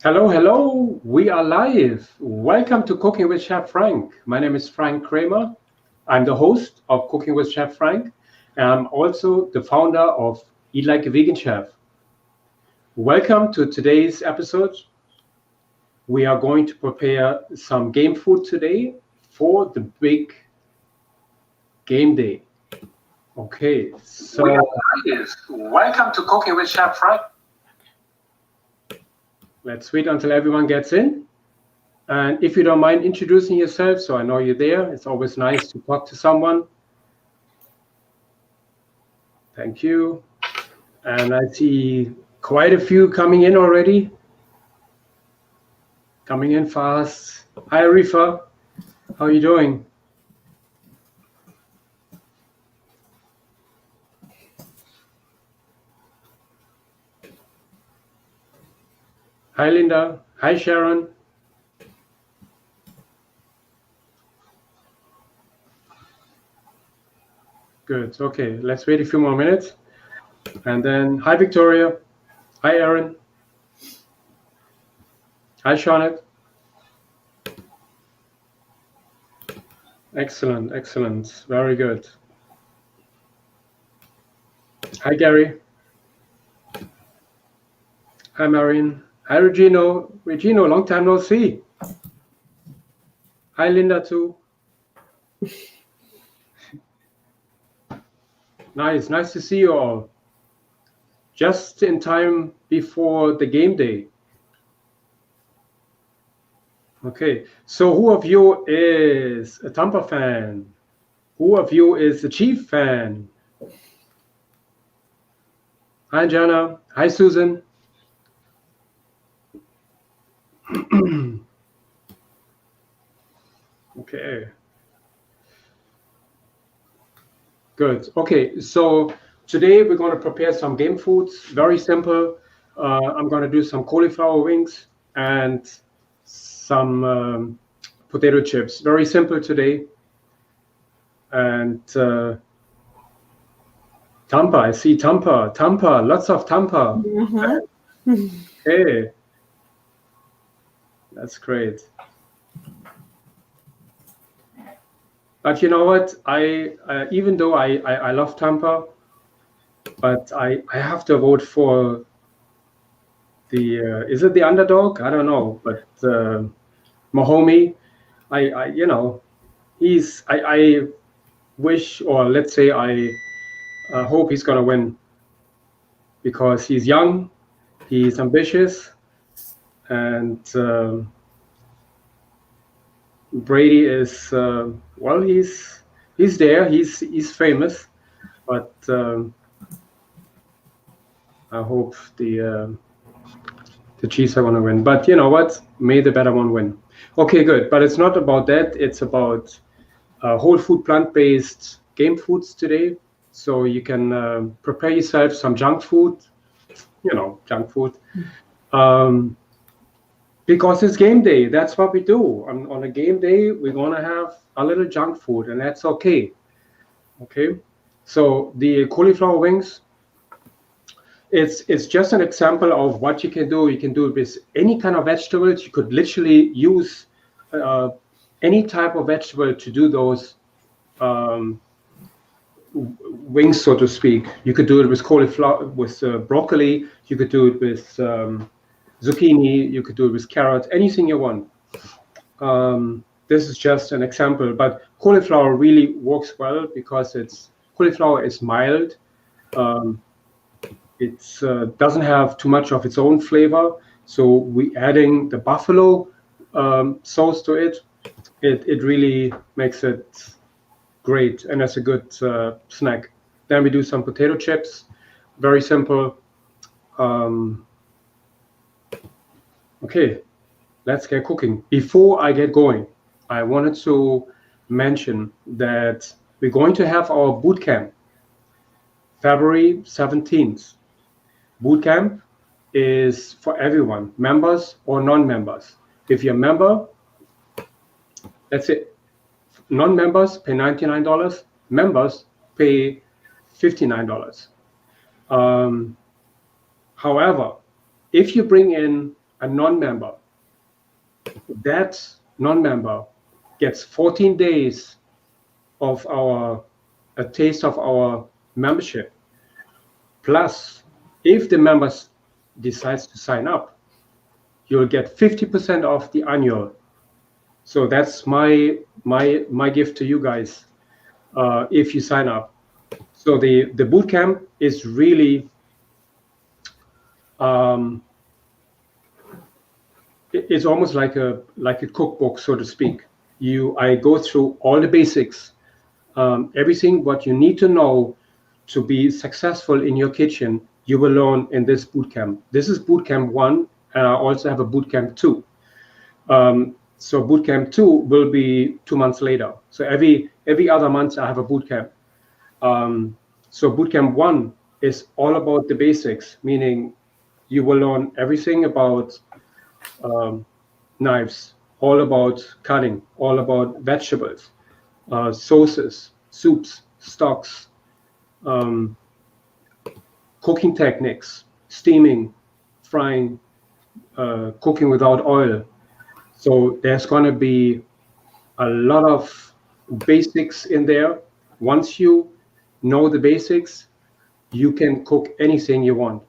Hello, hello. We are live. Welcome to Cooking with Chef Frank. My name is Frank Kramer. I'm the host of Cooking with Chef Frank, and I'm also the founder of Eat Like a Vegan Chef. Welcome to today's episode. We are going to prepare some game food today for the big game day. Okay, so welcome to Cooking with Chef Frank. Let's wait until everyone gets in. And if you don't mind introducing yourself, so I know you're there. It's always nice to talk to someone. Thank you. And I see quite a few coming in already. Coming in fast. Hi, Arifa. How are you doing? Hi, Linda. Hi, Sharon. Good. Okay, let's wait a few more minutes. And then, hi, Victoria. Hi, Aaron. Hi, Shawnette. Excellent, excellent. Very good. Hi, Gary. Hi, Marion. Hi, Regino. Regino, long time no see. Hi, Linda, too. Nice to see you all. Just in time before the game day. Okay, so who of you is a Tampa fan? Who of you is a Chief fan? Hi, Jana. Hi, Susan. Okay. Good. Okay, so today we're going to prepare some game foods. Very simple. I'm going to do some cauliflower wings and some potato chips. Very simple today. And Tampa, I see Tampa, lots of Tampa. Mm-hmm. Okay, that's great. But you know what? Even though I love Tampa, but I have to vote for the is it the underdog? I don't know, but Mahomey, I wish, or let's say I hope he's gonna win because he's young, he's ambitious, and Brady is well, he's there, he's famous, but I hope the Chiefs are going to win. But you know what? May the better one win. Okay, good. But it's not about that. It's about whole food, plant-based game foods today. So you can prepare yourself some junk food, junk food. Because it's game day. That's what we do. On a game day, we're going to have a little junk food, and that's okay. Okay? So the cauliflower wings, it's just an example of what you can do. You can do it with any kind of vegetables. You could literally use any type of vegetable to do those wings, so to speak. You could do it with cauliflower, with broccoli. You could do it with zucchini. You could do it with carrots. Anything you want. This is just an example, but cauliflower really works well because cauliflower is mild. It doesn't have too much of its own flavor, so we adding the buffalo sauce to it. It really makes it great, and that's a good snack. Then we do some potato chips, very simple. Okay, let's get cooking. Before I get going, I wanted to mention that we're going to have our boot camp February 17th. Boot camp is for everyone, members or non-members. If you're a member, that's it. Non-members pay $99. Members pay $59. However, if you bring in a non-member, that non-member gets 14 days of a taste of our membership. Plus, if the members decides to sign up, you'll get 50% off the annual. So that's my gift to you guys if you sign up. So the boot camp is really it's almost like a cookbook, so to speak. I go through all the basics, everything what you need to know to be successful in your kitchen. You will learn in this boot camp. This is boot camp 1, and I also have a boot camp 2. So boot camp 2 will be 2 months later. So every other month I have a boot camp. So boot camp 1 is all about the basics, meaning you will learn everything about knives, all about cutting, all about vegetables, sauces, soups, stocks, cooking techniques, steaming, frying, cooking without oil. So there's going to be a lot of basics in there. Once you know the basics, you can cook anything you want.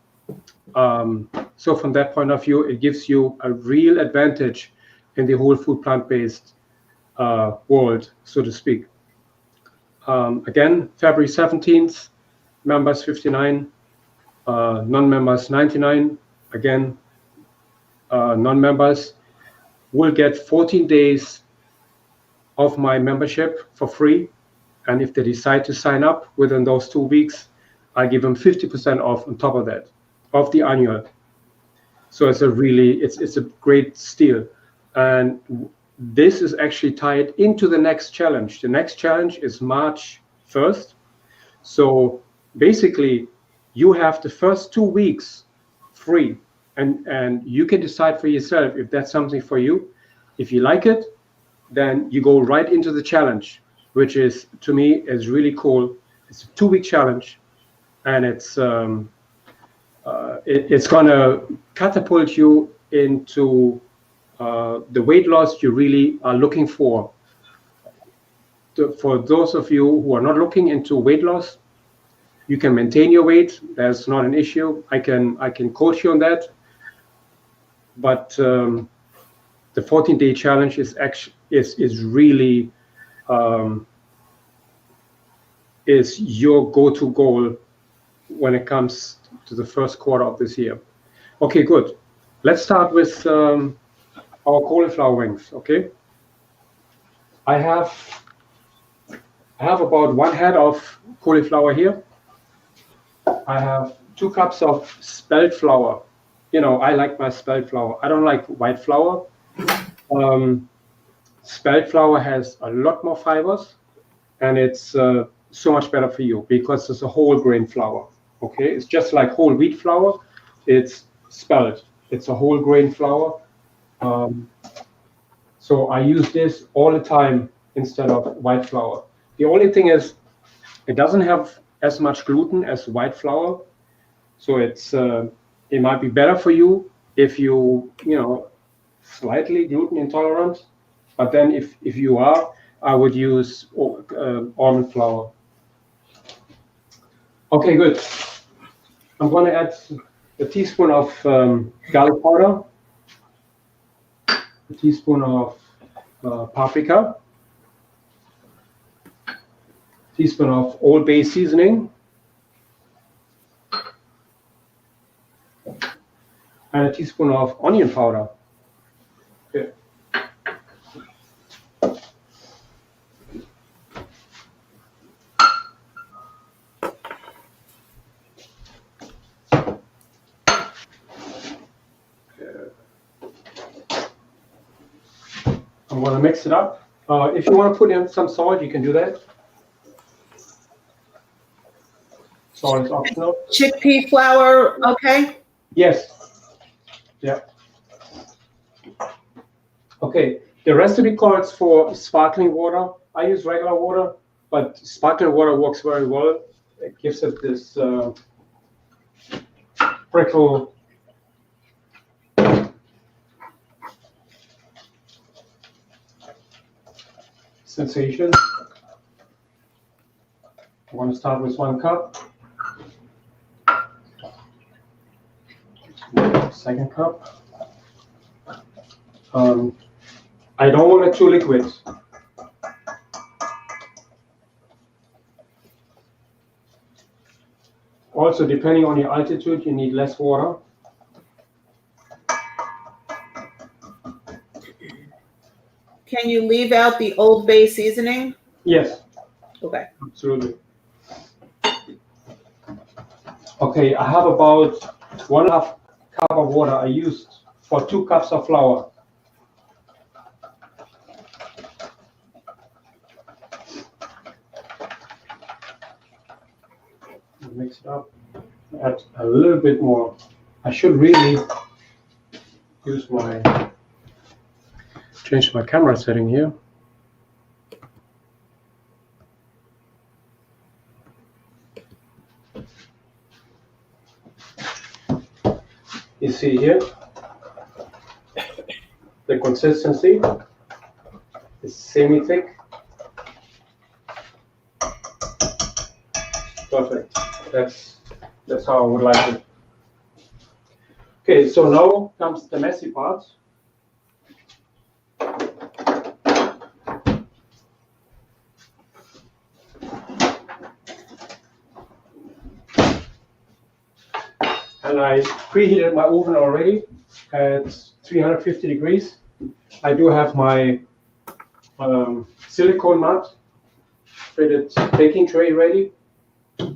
So from that point of view, it gives you a real advantage in the whole food plant-based world, so to speak. Again, February 17th, members 59, non-members 99. Again, non-members will get 14 days of my membership for free. And if they decide to sign up within those 2 weeks, I give them 50% off on top of that, of the annual. So it's a great steal. And this is actually tied into the next challenge. The next challenge is March 1st. So basically, you have the first 2 weeks free, and you can decide for yourself if that's something for you. If you like it, then you go right into the challenge, which is, to me, is really cool. It's a 2-week challenge, and it's going to catapult you into the weight loss you really are looking for. For those of you who are not looking into weight loss, you can maintain your weight. That's not an issue. I can coach you on that. But the 14-day challenge is really is your go-to goal when it comes to the first quarter of this year. Okay, good. Let's start with our cauliflower wings. Okay, I have about 1 head of cauliflower here. I have 2 cups of spelt flour. You know, I like my spelt flour. I don't like white flour. Spelt flour has a lot more fibers, and it's so much better for you because it's a whole grain flour. Okay, it's just like whole wheat flour. It's spelt. It's a whole grain flour. So I use this all the time instead of white flour. The only thing is, it doesn't have as much gluten as white flour, so it might be better for you if you slightly gluten intolerant. But then if you are, I would use almond flour. Okay, good. I'm going to add a teaspoon of garlic powder, a teaspoon of paprika, teaspoon of Old Bay seasoning, and a teaspoon of onion powder. Okay. I'm going to mix it up. If you want to put in some salt, you can do that. Salt is optional. Chickpea flour, okay? Yes. Yeah. Okay. The recipe calls for sparkling water. I use regular water, but sparkling water works very well. It gives it this prickle sensation. I'm going to start with 1 cup. Second cup. I don't want it too liquid. Also, depending on your altitude, you need less water. Can you leave out the Old Bay seasoning? Yes. Okay. Absolutely. Okay, I have about 1.5 cup of water I used for 2 cups of flour. Mix it up. Add a little bit more. I should really change my camera setting here. You see here, the consistency is semi-thick. Perfect. That's how I would like it. Okay, so now comes the messy part. And I preheated my oven already at 350 degrees. I do have my silicone mat, fitted baking tray ready. Okay,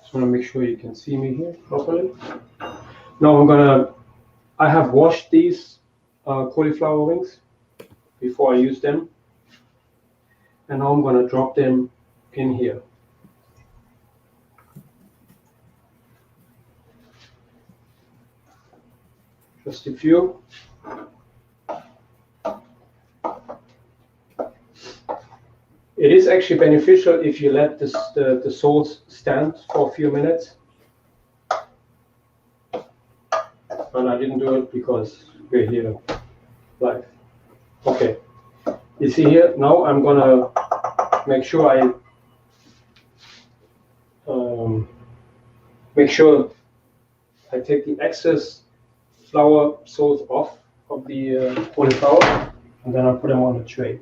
just want to make sure you can see me here properly. Now I have washed these cauliflower wings before I use them. And now I'm going to drop them in here. Just a few. It is actually beneficial if you let the sauce stand for a few minutes. But I didn't do it because we're here live. Okay. You see here, now I'm going to make sure I take the excess flour sauce off of the cauliflower, and then I put them on the tray.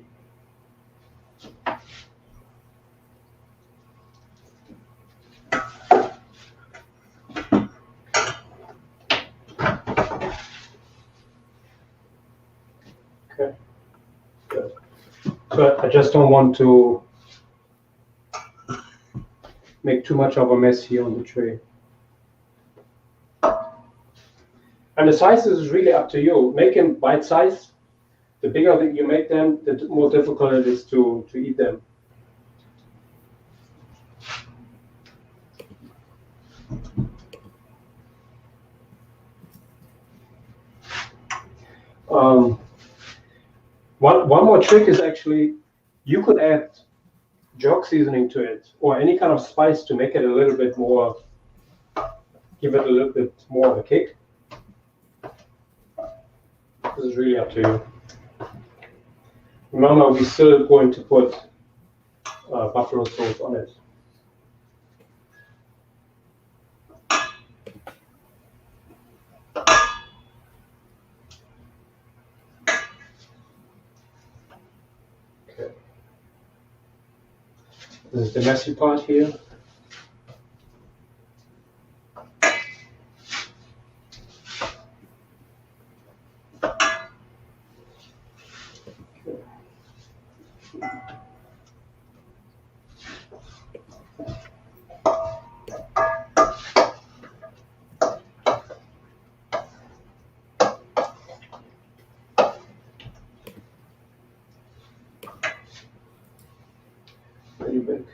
Okay, good. But I just don't want to make too much of a mess here on the tray. And the sizes is really up to you. Make them bite size. The bigger that you make them, the more difficult it is to eat them. One more trick is actually you could add jog seasoning to it or any kind of spice to make it a little bit more, give it a little bit more of a kick. This is really up to you. Remember, we're still going to put buffalo sauce on it. Okay. This is the messy part here. Pretty big.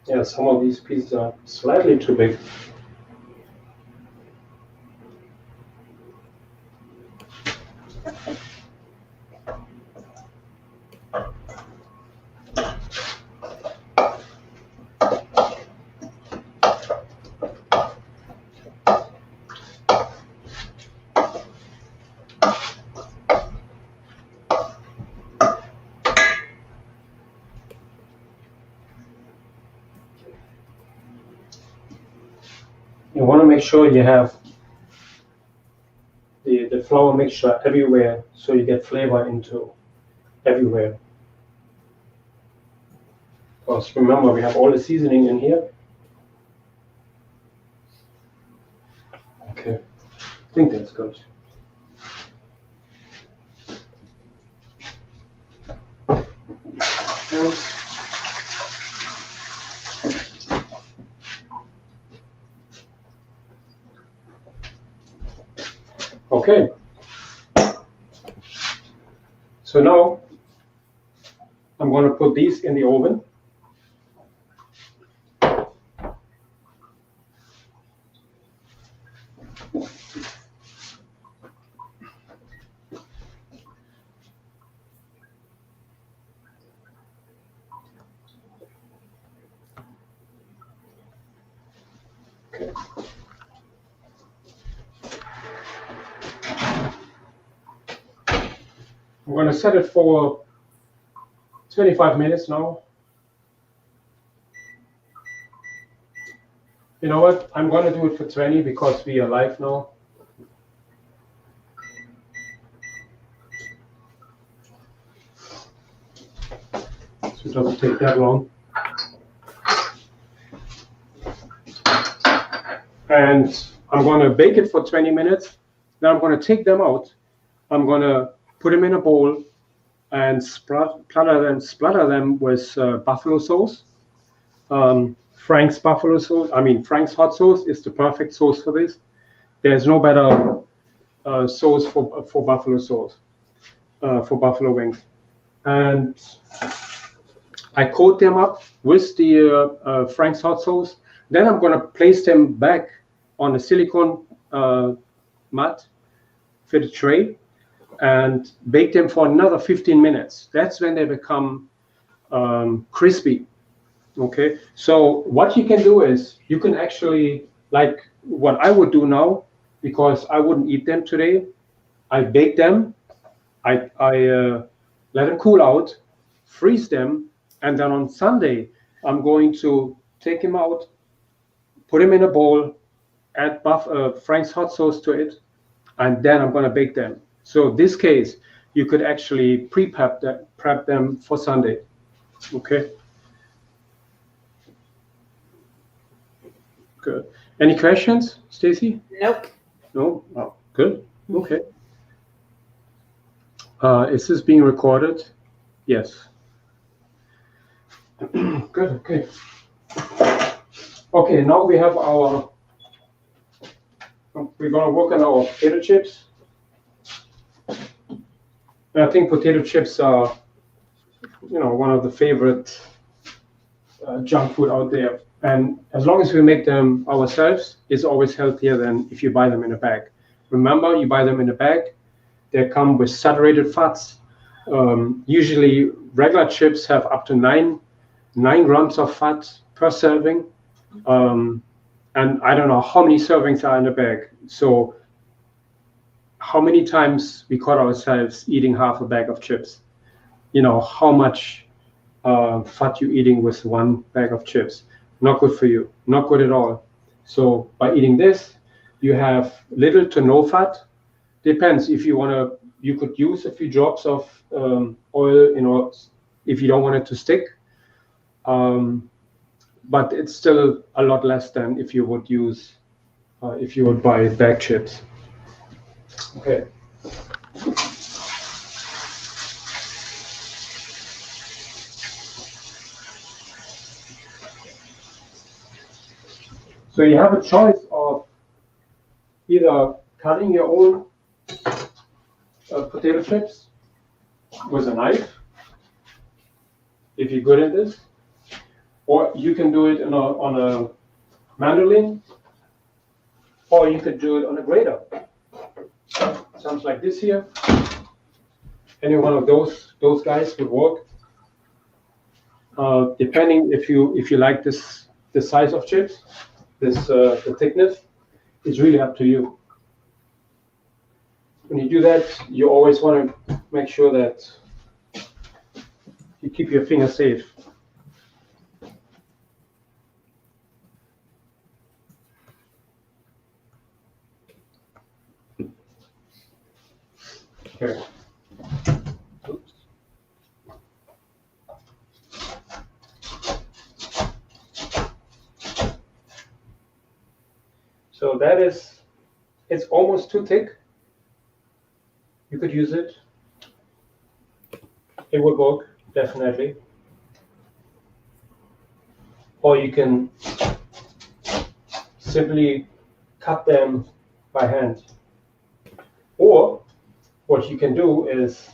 Yeah, some of these pieces are slightly too big. sure you have the flour mixture everywhere so you get flavor into everywhere. Because remember, we have all the seasoning in here. Okay, I think that's good. Okay, so now I'm going to put these in the oven. Okay. I'm going to set it for 25 minutes now. You know what? I'm going to do it for 20 because we are live now. So it doesn't take that long. And I'm going to bake it for 20 minutes. Then I'm going to take them out. I'm going to put them in a bowl and splatter them with buffalo sauce. Frank's buffalo sauce, Frank's hot sauce is the perfect sauce for this. There's no better sauce for buffalo sauce, for buffalo wings. And I coat them up with the Frank's hot sauce. Then I'm going to place them back on a silicone mat, fitted tray, and bake them for another 15 minutes. That's when they become crispy. Okay, so what you can do is you can actually, like what I would do now, because I wouldn't eat them today, I bake them, I let them cool out, freeze them, and then on Sunday I'm going to take them out, put them in a bowl, add Frank's hot sauce to it, and then I'm going to bake them. So in this case, you could actually prep them for Sunday. Okay. Good. Any questions, Stacy? Nope. No? Oh, good. Okay. Is this being recorded? Yes. Good. Okay. Okay, now we have we're going to work on our potato chips. And I think potato chips are, one of the favorite junk food out there. And as long as we make them ourselves, it's always healthier than if you buy them in a bag. Remember, you buy them in a bag, they come with saturated fats. Usually, regular chips have up to 9 grams of fat per serving. And I don't know how many servings are in a bag. So how many times we caught ourselves eating half a bag of chips? How much fat you eating with one bag of chips? Not good for you, not good at all. So by eating this, you have little to no fat. Depends if you you could use a few drops of oil, if you don't want it to stick. But it's still a lot less than if you would buy bag chips. Okay. So you have a choice of either cutting your own potato chips with a knife, if you're good at this, or you can do it on a mandolin, or you could do it on a grater. Sounds like this here. Any one of those guys would work. Depending if you like the size of chips. The thickness is really up to you. When you do that, you always want to make sure that you keep your finger safe. Here. Oops. So that is, it's almost too thick. You could use it. It would work, definitely. Or you can simply cut them by hand. Or what you can do is,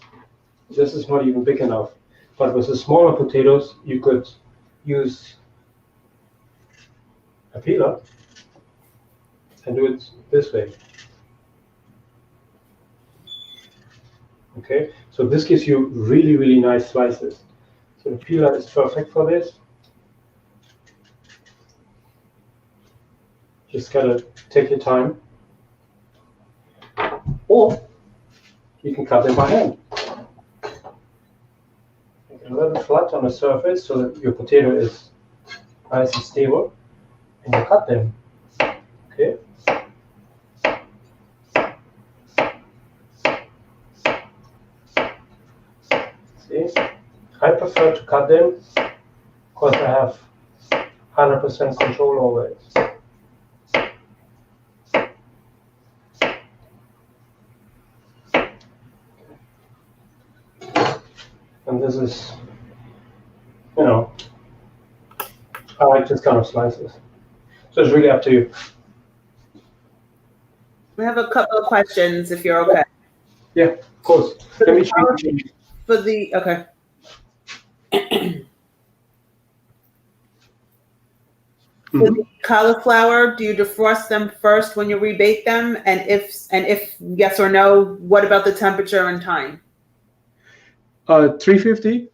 this is not even big enough, but with the smaller potatoes, you could use a peeler and do it this way. Okay, so this gives you really, really nice slices. So the peeler is perfect for this. Just gotta take your time. Or you can cut them by hand. Make it a little flat on the surface so that your potato is nice and stable. And you cut them. Okay. See? I prefer to cut them because I have 100% control over it. And this is, you know, I like this kind of slices. So it's really up to you. We have a couple of questions if you're okay. Yeah, of course. Let me change. For the, okay. For the cauliflower, do you defrost them first when you rebake them? And if yes or no, what about the temperature and time? 350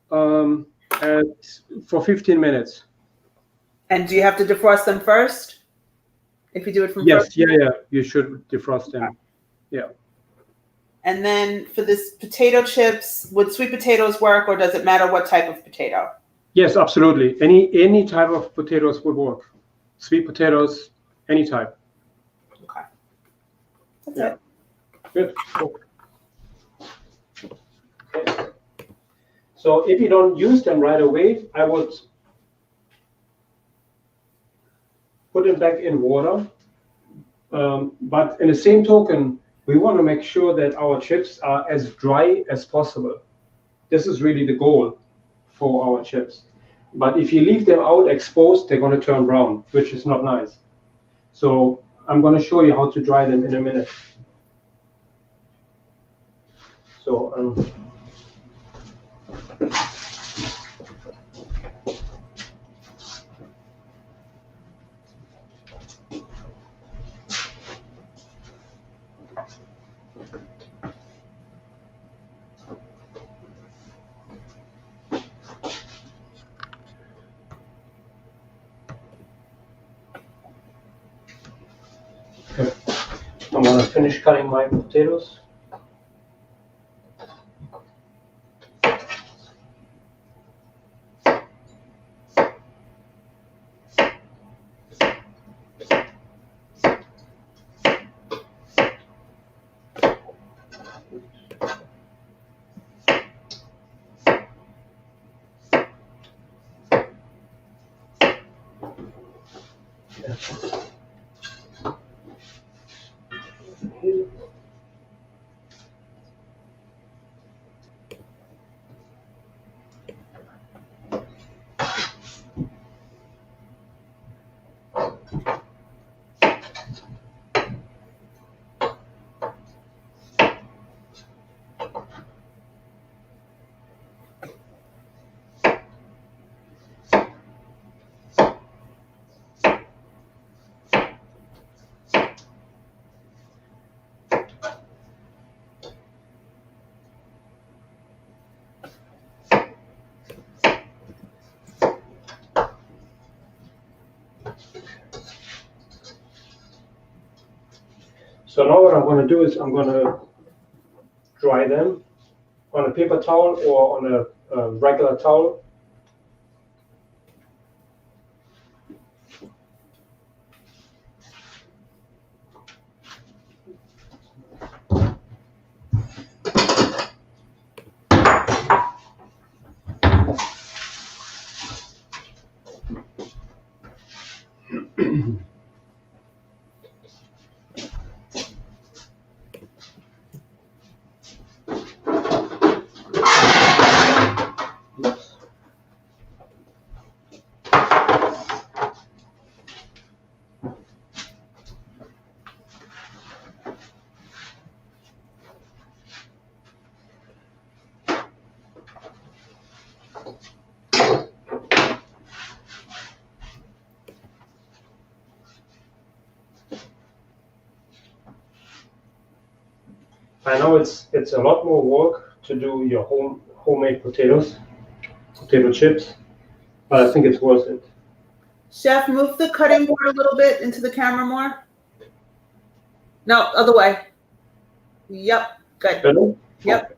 for 15 minutes. And do you have to defrost them first? If you do it from Yes, first? yeah, you should defrost them. Yeah. And then for this potato chips, would sweet potatoes work, or does it matter what type of potato? Yes, absolutely. Any type of potatoes would work. Sweet potatoes, any type. Okay. That's Yeah. it. Good. Cool. Okay. So if you don't use them right away, I would put them back in water. But in the same token, we want to make sure that our chips are as dry as possible. This is really the goal for our chips. But if you leave them out exposed, they're going to turn brown, which is not nice. So I'm going to show you how to dry them in a minute. So I'm going to finish cutting my potatoes. So now what I'm going to do is I'm going to dry them on a paper towel or on a regular towel. I know it's a lot more work to do your homemade potato chips, but I think it's worth it. Chef, move the cutting board a little bit into the camera more. No, other way. Yep, good. Better? Yep. Okay.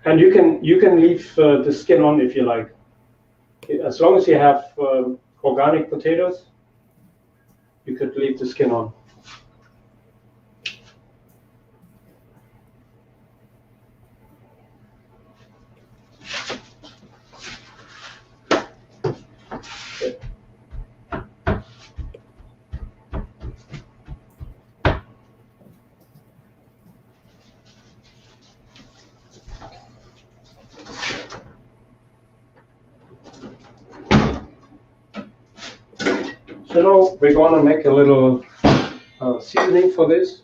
And you can leave the skin on if you like, as long as you have organic potatoes. You could leave the skin on. So now we're going to make a little seasoning for this.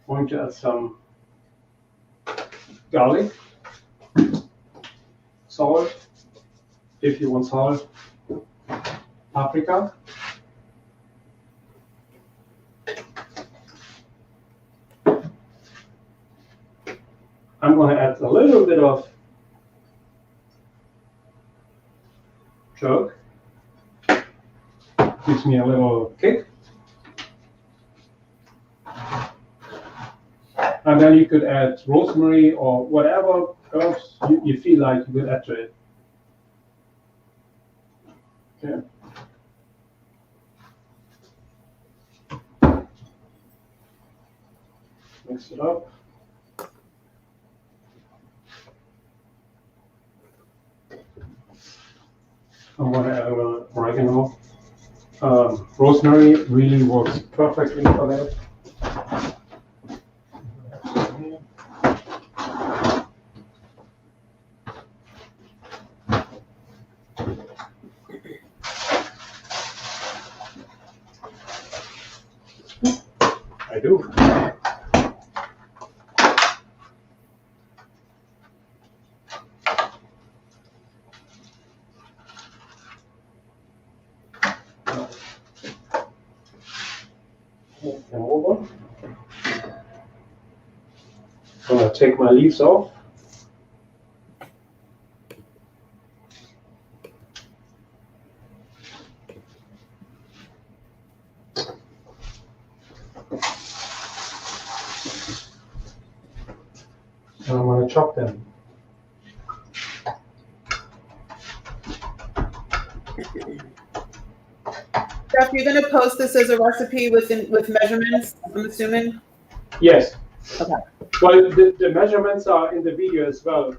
Going to add some garlic, salt, if you want salt, paprika, I'm going to add a little bit of jerk. Gives me a little kick. And then you could add rosemary or whatever herbs you feel like you could add to it. Okay. Mix it up. I'm going to add a little oregano. Rosemary really works perfectly for that. I do. And over. I'm going to take my leaves off. And I'm going to chop them. Chef, you're going to post this as a recipe with measurements, I'm assuming? Yes. Okay. Well, the measurements are in the video as well,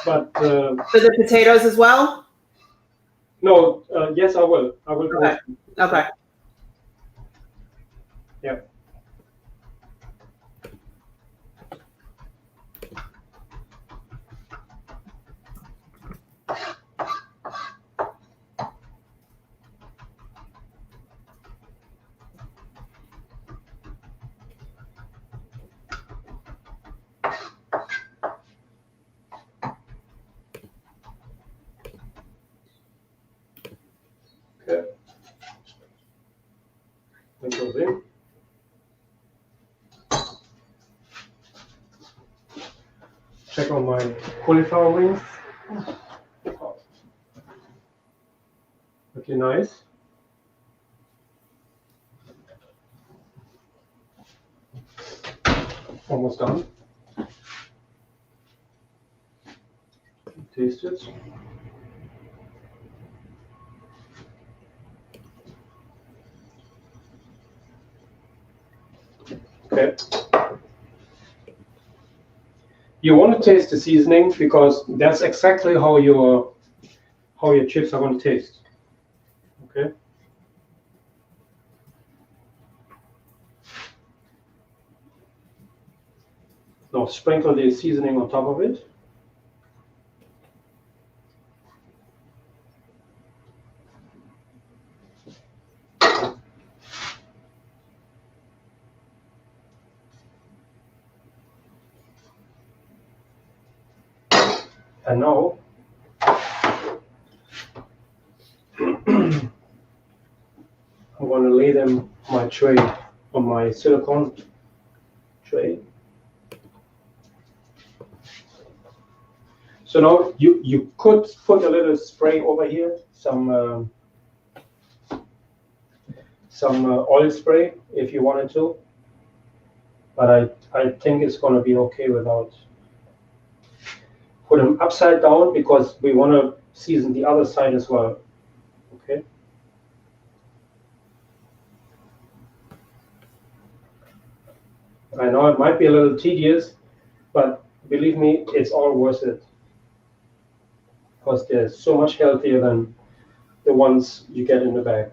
but For the potatoes as well? no. Yes, I will. I will. Okay. Okay. Yeah. Okay. That goes in. Check on my cauliflower wings. Okay, nice. Almost done. Taste it. Okay. You want to taste the seasoning because that's exactly how your chips are going to taste. Okay. Now sprinkle the seasoning on top of it. And now I'm going to lay them on my tray, on my silicone tray. So now you could put a little spray over here, some oil spray if you wanted to, but I think it's going to be okay without. Put them upside down because we want to season the other side as well. Okay. I know it might be a little tedious, but believe me, it's all worth it. Because they're so much healthier than the ones you get in the bag.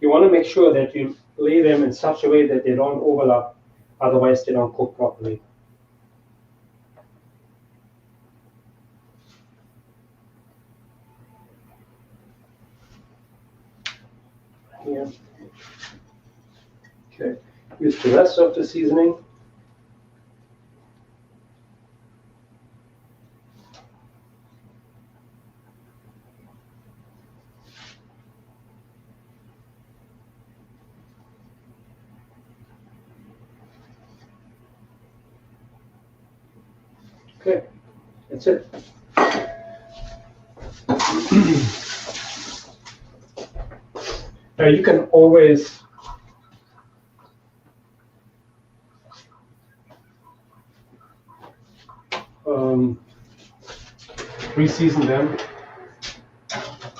You want to make sure that you lay them in such a way that they don't overlap, otherwise they don't cook properly. Here. Okay, use the rest of the seasoning. Okay, that's it. Now you can always re-season them.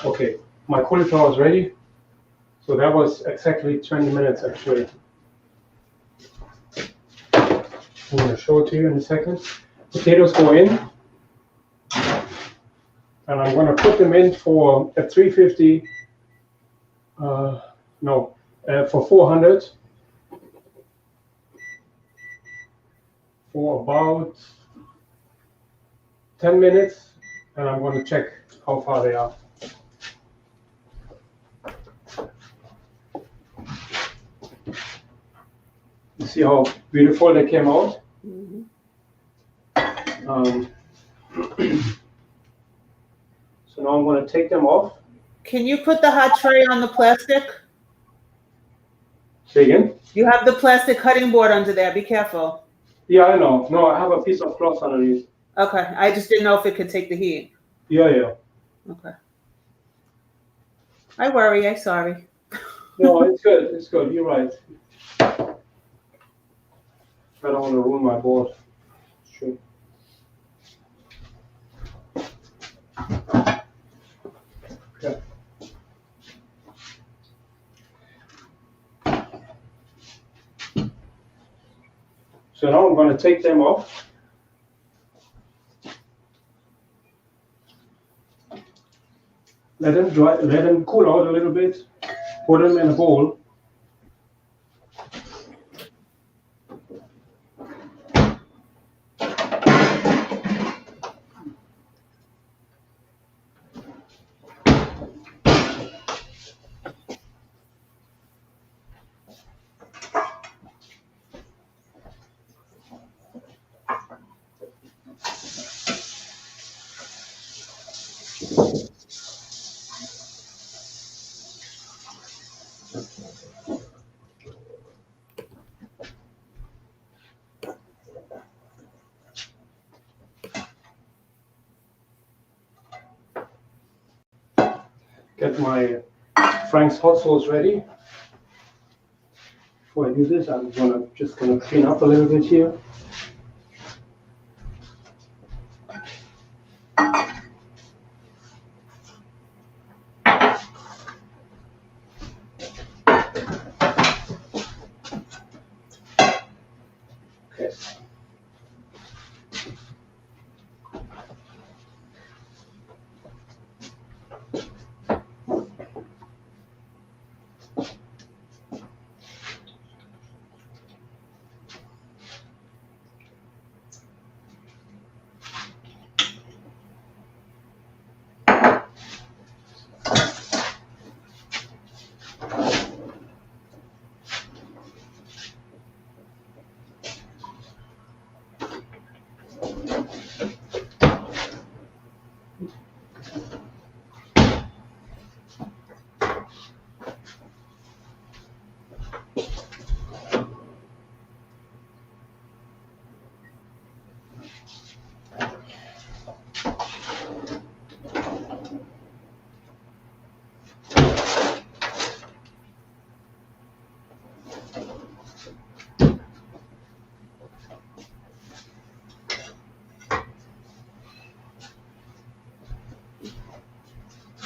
Okay, my cauliflower is ready. So that was exactly 20 minutes actually. I'm going to show it to you in a second. Potatoes go in, and I'm going to put them in for a 350. For 400 for about 10 minutes, and I'm going to check how far they are. You see how beautiful they came out? Mm-hmm. So now I'm going to take them off. Can you put the hot tray on the plastic? Say again? You have the plastic cutting board under there. Be careful. Yeah, I know. No, I have a piece of cloth underneath. Okay. I just didn't know if it could take the heat. Yeah. Okay. I worry. I'm sorry. No, it's good. It's good. You're right. I don't want to ruin my board. Sure. Okay. So now I'm going to take them off. Let them dry, let them cool out a little bit. Put them in a bowl. get my Frank's hot sauce ready. Before I do this, I'm just gonna clean up a little bit here. Okay.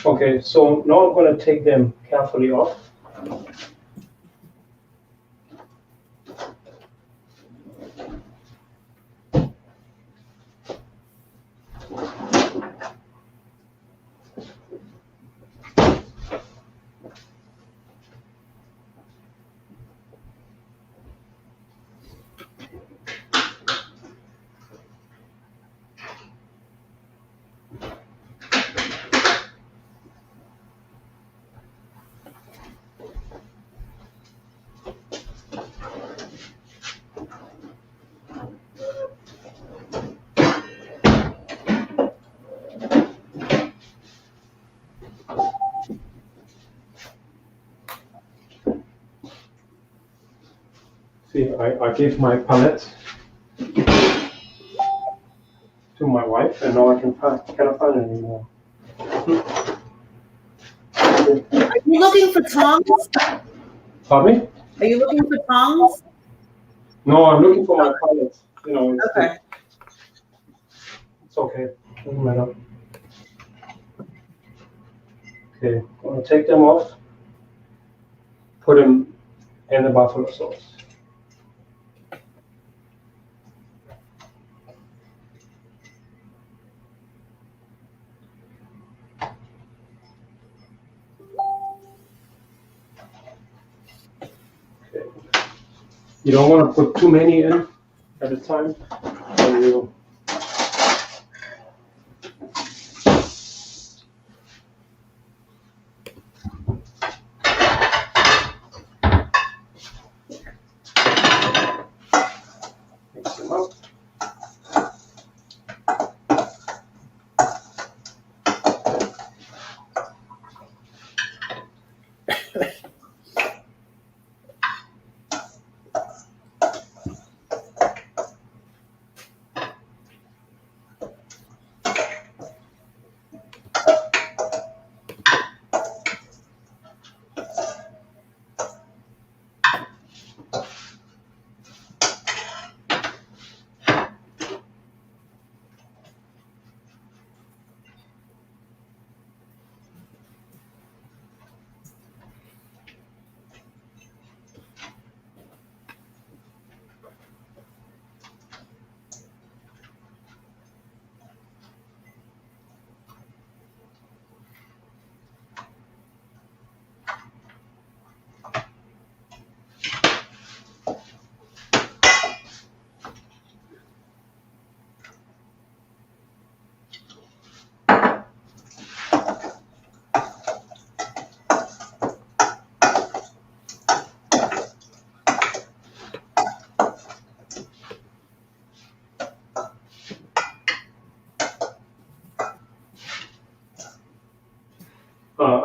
Okay, so now I'm going to take them carefully off. See, I gave my palette to my wife, and now I cannot find it anymore. Are you looking for tongs? Pardon me? Are you looking for tongs? No, I'm looking for my palette. You know, Okay. It's okay. Doesn't matter. Okay, I'm going to take them off. Put them in the buffalo sauce. Okay. You don't want to put too many in at a time. Then you mix them up.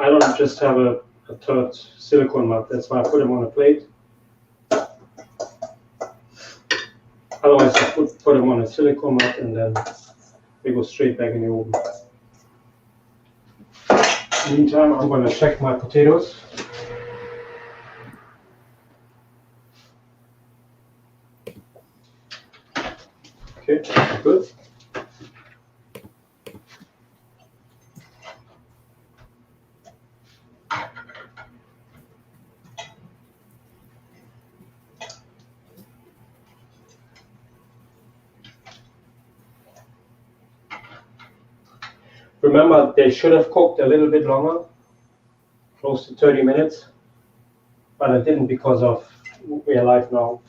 I don't just have a third silicone mat. That's why I put them on a plate. Otherwise, I put them on a silicone mat and then they go straight back in the oven. Meantime, I'm going to check my potatoes. Okay, good. Remember, they should have cooked a little bit longer, close to 30 minutes, but I didn't because of we are live now.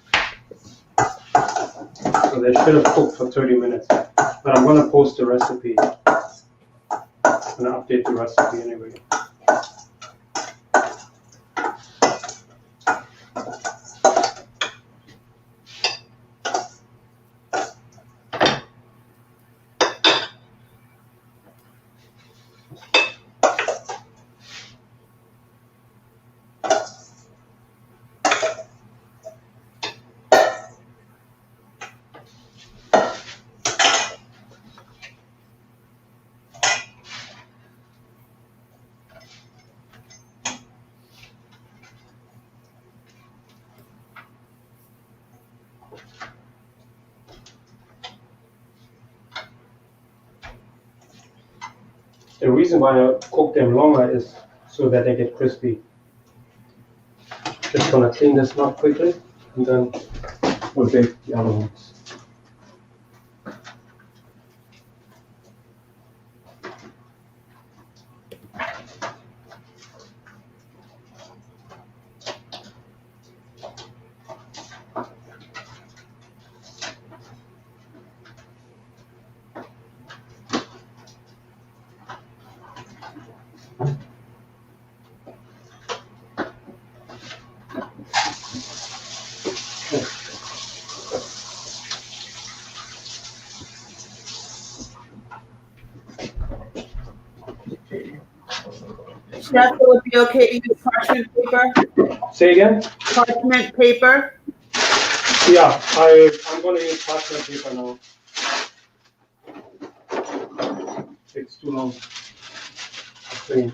So they should have cooked for 30 minutes. But I'm going to post the recipe. I'm going to update the recipe anyway. The reason why I cook them longer is so that they get crispy. Just gonna clean this up quickly and then we'll bake the other ones. Chef, will it be okay to use parchment paper? Say again? Parchment paper? Yeah, I'm going to use parchment paper now. Takes too long to clean.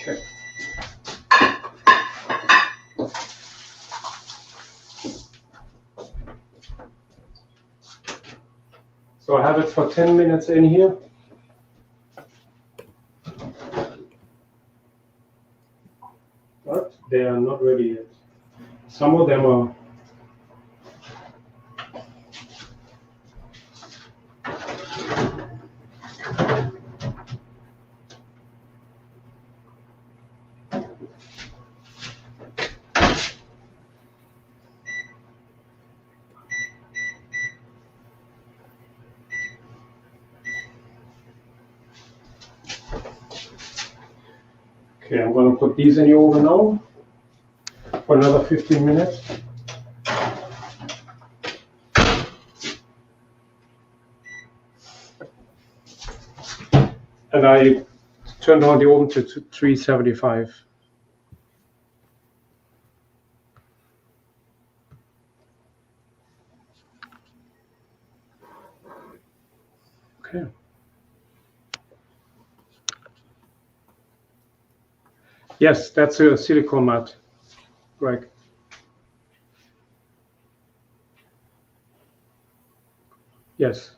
Okay. So I have it for 10 minutes in here. But they are not ready yet. Some of them are. Okay, I'm going to put these in the oven now for another 15 minutes. And I turned on the oven to 375. Okay. Yes, that's a silicone mat, Greg. Yes,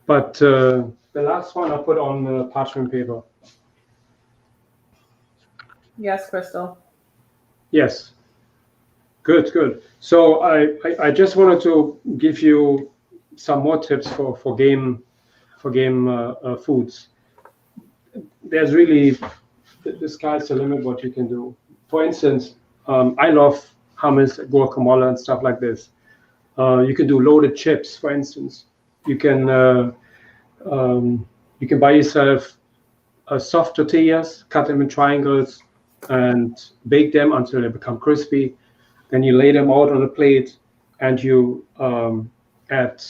but the last one I put on parchment paper. Yes, Crystal. Yes. Good, good. So I just wanted to give you some more tips for game foods. there's really the sky's the limit what you can do. For instance, I love hummus, guacamole, and stuff like this. You can do loaded chips, for instance. You can buy yourself soft tortillas, cut them in triangles, and bake them until they become crispy. Then you lay them out on a plate, and you add,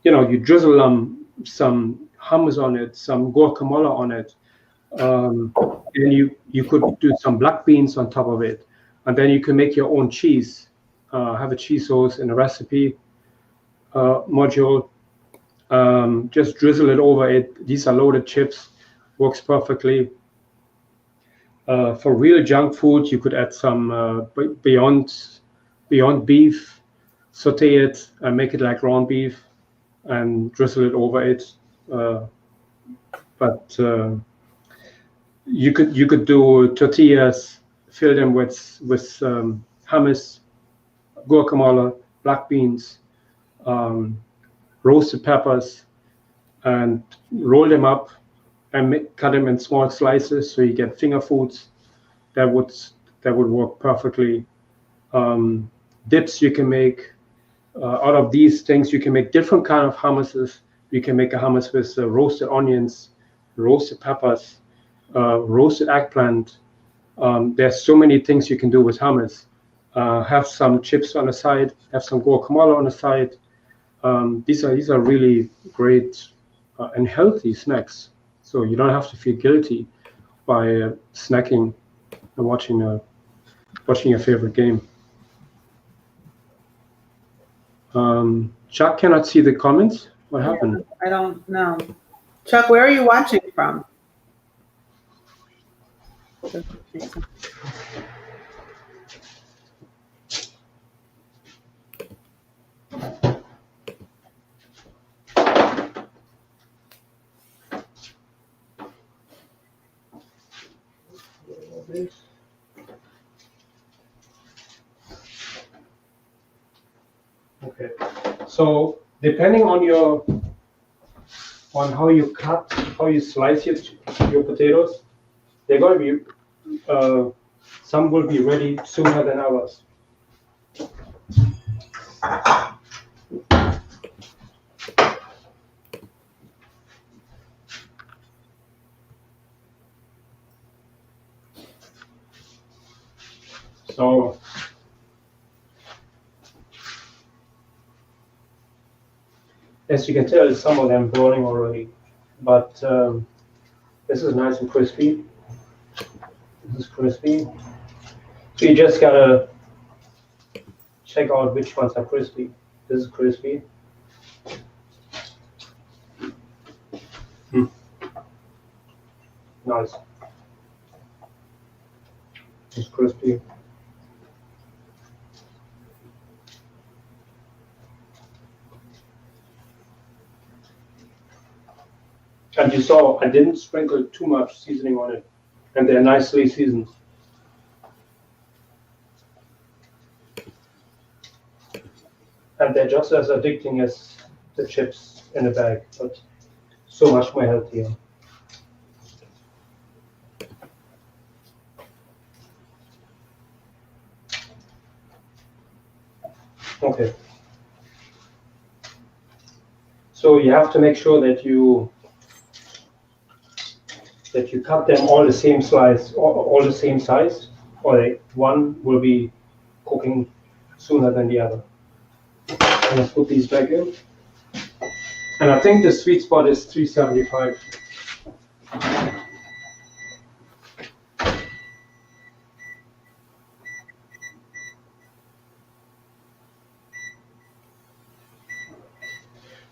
you drizzle some hummus on it, some guacamole on it. And you could do some black beans on top of it, and then you can make your own cheese. Have a cheese sauce in a recipe module. Just drizzle it over it. These are loaded chips. Works perfectly. For real junk food, you could add some Beyond Beef, saute it and make it like ground beef, and drizzle it over it. But you could do tortillas, fill them with hummus, guacamole, black beans, roasted peppers, and roll them up and cut them in small slices so you get finger foods. That would work perfectly. Dips you can make out of these things. You can make different kind of hummuses. You can make a hummus with roasted onions, roasted peppers, roasted eggplant. There's so many things you can do with hummus. Have some chips on the side, have some guacamole on the side. These are really great and healthy snacks. So you don't have to feel guilty by snacking and watching your favorite game. Chuck cannot see the comments. What happened? I don't know. Chuck, where are you watching from? Okay, so depending on how you slice your potatoes, they're going to be some will be ready sooner than others. So as you can tell, some of them burning already, but this is nice and crispy. This is crispy. So you just gotta check out which ones are crispy. This is crispy. Nice. It's crispy. And you saw I didn't sprinkle too much seasoning on it, and they're nicely seasoned. And they're just as addicting as the chips in the bag, but so much more healthier. Okay. So you have to make sure that you cut them all the same slice, all the same size, or one will be cooking sooner than the other. I'm gonna put these back in. And I think the sweet spot is 375.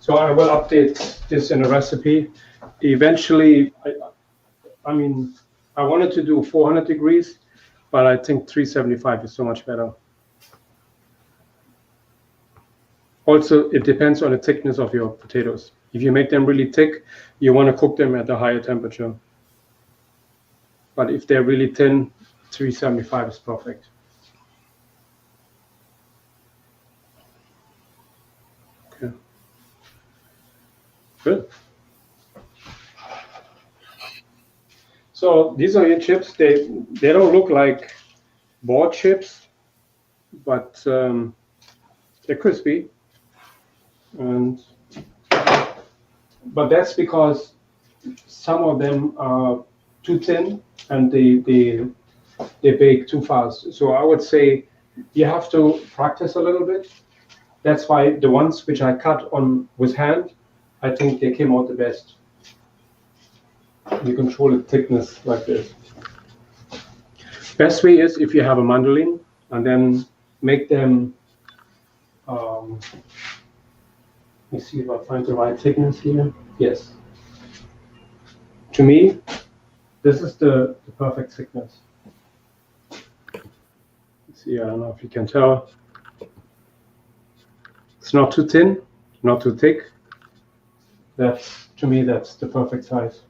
So I will update this in a recipe. Eventually, I mean, I wanted to do 400 degrees, but I think 375 is so much better. Also, it depends on the thickness of your potatoes. If you make them really thick, you want to cook them at a higher temperature. But if they're really thin, 375 is perfect. Okay. Good. So these are your chips. They don't look like board chips, but they're crispy. But that's because some of them are too thin and they bake too fast. So I would say you have to practice a little bit. That's why the ones which I cut on with hand, I think they came out the best. You control the thickness like this. Best way is if you have a mandolin and then make them, let me see if I find the right thickness here. Yes. To me, this is the perfect thickness. See, I don't know if you can tell. It's not too thin, not too thick. To me, that's the perfect size.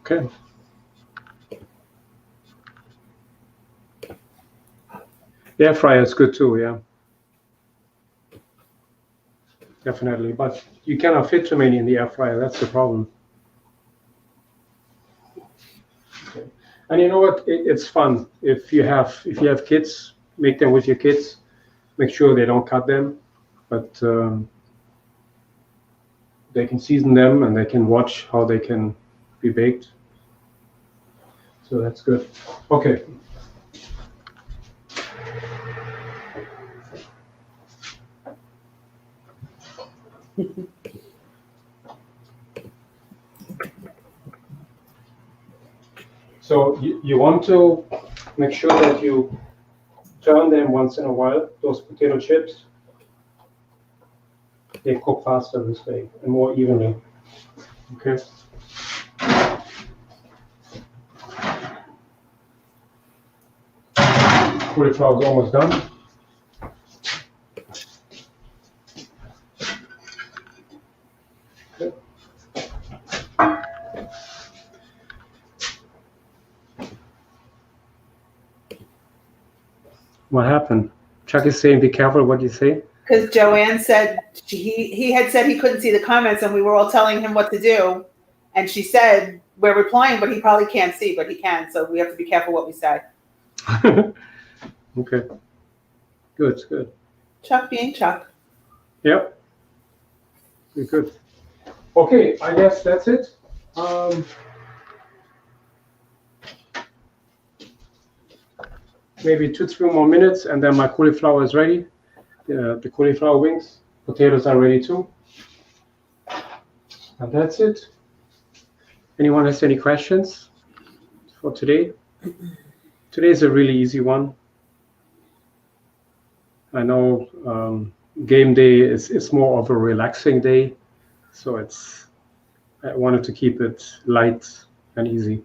Okay. The air fryer is good too, yeah. Definitely, but you cannot fit too many in the air fryer. That's the problem. Okay. And you know what? It's fun if you have kids. Make them with your kids. Make sure they don't cut them, but they can season them and they can watch how they can be baked. So that's good. Okay. So you want to make sure that you turn them once in a while, those potato chips. They cook faster this way and more evenly. Okay. Cauliflower is almost done. Okay. What happened? Chuck is saying, "Be careful what you say." Because Joanne said he had said he couldn't see the comments, and we were all telling him what to do. And she said we're replying, but he probably can't see, but he can. So we have to be careful what we say. Okay. Good. Good. Chuck being Chuck. Yep. Good. Okay, I guess that's it. Maybe 2-3 more minutes, and then my cauliflower is ready. The cauliflower wings, potatoes are ready too. And that's it. Anyone has any questions for today? Today is a really easy one. I know game day is more of a relaxing day, so I wanted to keep it light and easy.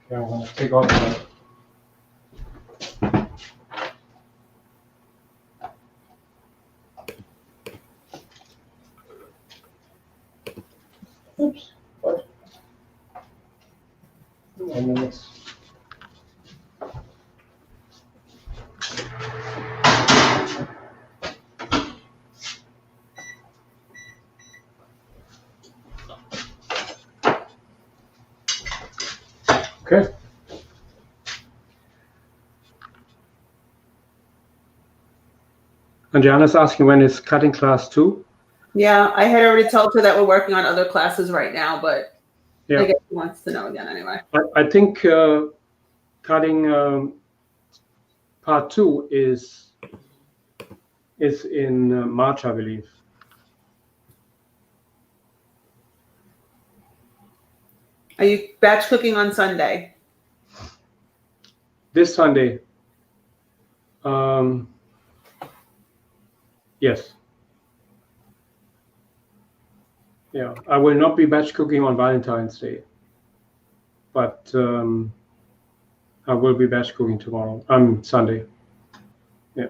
Okay, I'm going to take off the oops, what? 1 minute. Okay. And Jana's asking when is cutting class 2? Yeah, I had already told her that we're working on other classes right now, but Yeah. I guess she wants to know again anyway. I think cutting part 2 is in March, I believe. Are you batch cooking on Sunday? This Sunday. Yes. Yeah, I will not be batch cooking on Valentine's Day, but I will be batch cooking tomorrow. Sunday. Yeah.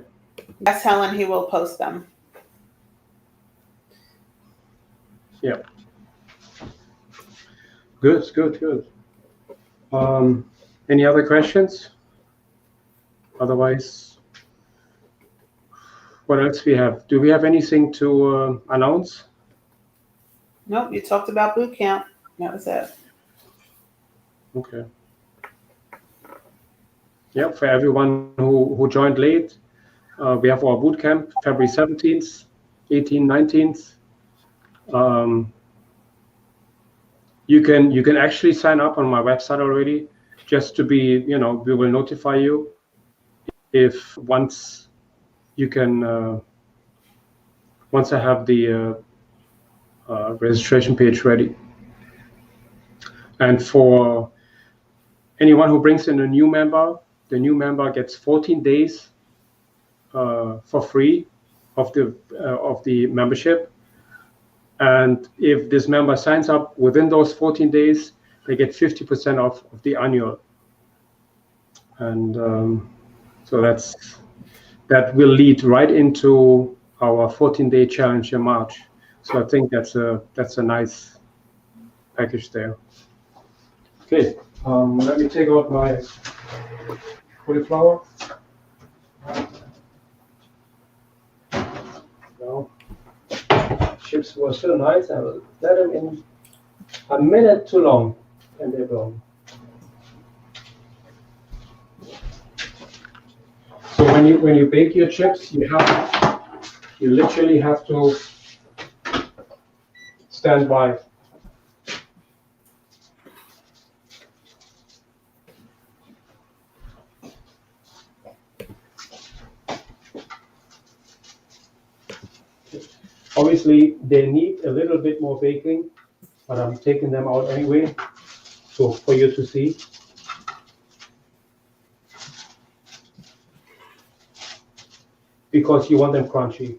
Yes, Helen, he will post them. Yeah. Good. Any other questions? Otherwise, what else we have? Do we have anything to announce? Nope, you talked about boot camp. That was it. Okay. Yeah, for everyone who joined late, we have our boot camp February 17th, 18th, 19th. You can actually sign up on my website already, just to be, we will notify you if once you can, once I have the registration page ready. And for anyone who brings in a new member, the new member gets 14 days for free of the membership. And if this member signs up within those 14 days, they get 50% off of the annual. And so that will lead right into our 14-day challenge in March. So I think that's a nice package there. Okay, let me take out my cauliflower. No, chips were still nice. I will let them in a minute too long, and they're gone. So when you bake your chips, you literally have to stand by. Obviously, they need a little bit more baking, but I'm taking them out anyway, so for you to see. Because you want them crunchy.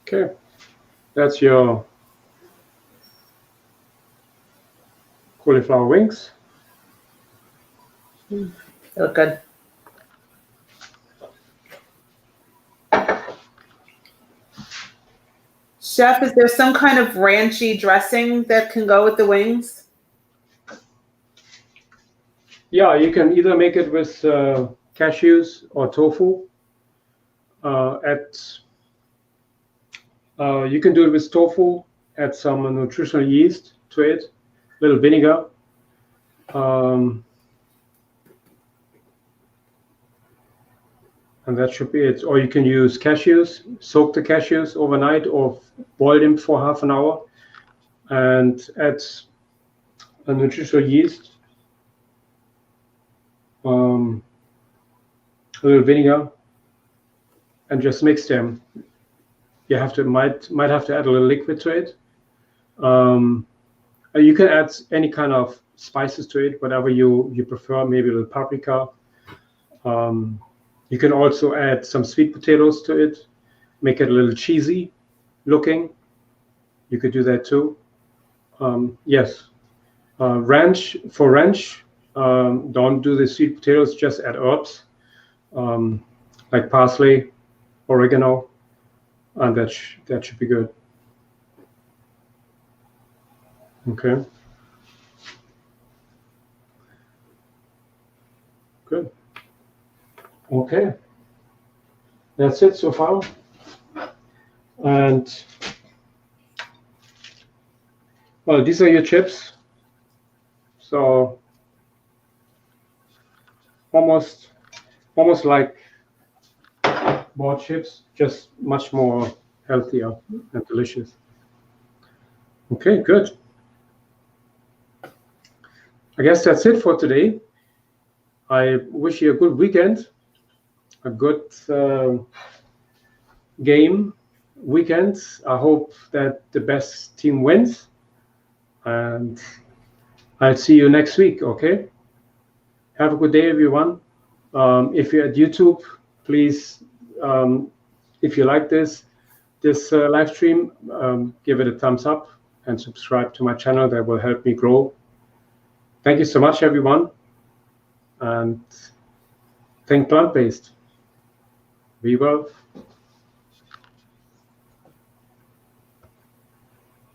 Okay, that's your cauliflower wings. They look good. Chef, is there some kind of ranchy dressing that can go with the wings? Yeah, you can either make it with cashews or tofu. You can do it with tofu, add some nutritional yeast to it, a little vinegar. And that should be it. Or you can use cashews, soak the cashews overnight or boil them for half an hour and add a nutritional yeast, a little vinegar, and just mix them. You might have to add a little liquid to it. You can add any kind of spices to it, whatever you prefer, maybe a little paprika. You can also add some sweet potatoes to it, make it a little cheesy looking. You could do that too. Yes. Ranch, don't do the sweet potatoes, just add herbs like parsley, oregano, and that should be good. Okay. Good. Okay. That's it so far. And well, these are your chips. So almost like board chips, just much more healthier and delicious. Okay, good. I guess that's it for today. I wish you a good weekend, a good game weekend. I hope that the best team wins, and I'll see you next week, okay? Have a good day, everyone. If you're at YouTube, please, if you like this live stream, give it a thumbs up and subscribe to my channel. That will help me grow. Thank you so much, everyone. And think plant-based. Be well.